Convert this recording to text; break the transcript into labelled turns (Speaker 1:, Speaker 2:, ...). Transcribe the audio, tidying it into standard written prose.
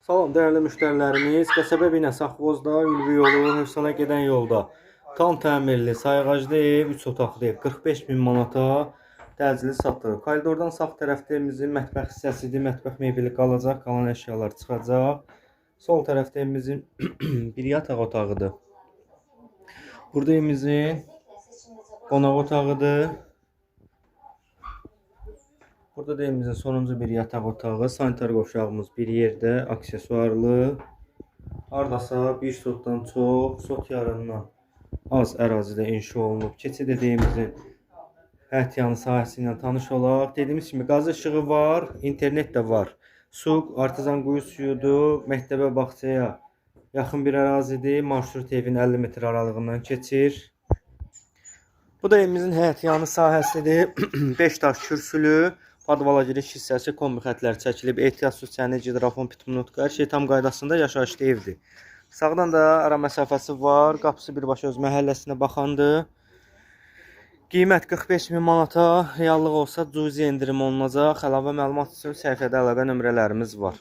Speaker 1: Salam değerli müşterilerimiz, qəsəbə binə Safvozda, Ülvi yolu, Hövsana gedən yolda tam təmirli, sayğaclı ev, 3 otaqlı ev 45 min manata təcili satılır. Koridordan sağ tərəfdəyimizin mətbəx hissəsidir, mətbəx mebeli qalacaq, qalan əşyalar çıxacaq. Sol tərəfdəyimizin bir yataq otağıdır. Burada evimizin qonaq otağıdır. Burada da evimizin sonuncu bir yataq otağı, sanitar qovşağımız bir yerdə, aksesuarlı. Hardasa bir sotdan çox, sot yarımdan az ərazidə inşa olunub. Keçid edəyimizin həyətyanı sahəsi ilə tanış olaq. Dediyimiz kimi qaz işığı var, internet də var. Su, artizan quyu suyudur, məktəbə, bağçaya yaxın bir ərazidir. Marşrut evin 50 metr aralığından keçir. Bu da evimizin həyətyanı sahəsidir. 5 daş kürsülü. Padvala giriş hissəsi, kombi xətlər çəkilib, ehtiyat süsçəni, gidrafon, pitmunutka, hər şey tam qaydasında yaşayışlı evdir. Sağdan da ara məsafəsi var, qapısı birbaşa öz məhəlləsinə baxandır. Qiymət 45 min manata, reallıq olsa cüzi endirim olunacaq. Əlavə məlumat üçün səhifədə əlaqə nömrələrimiz var.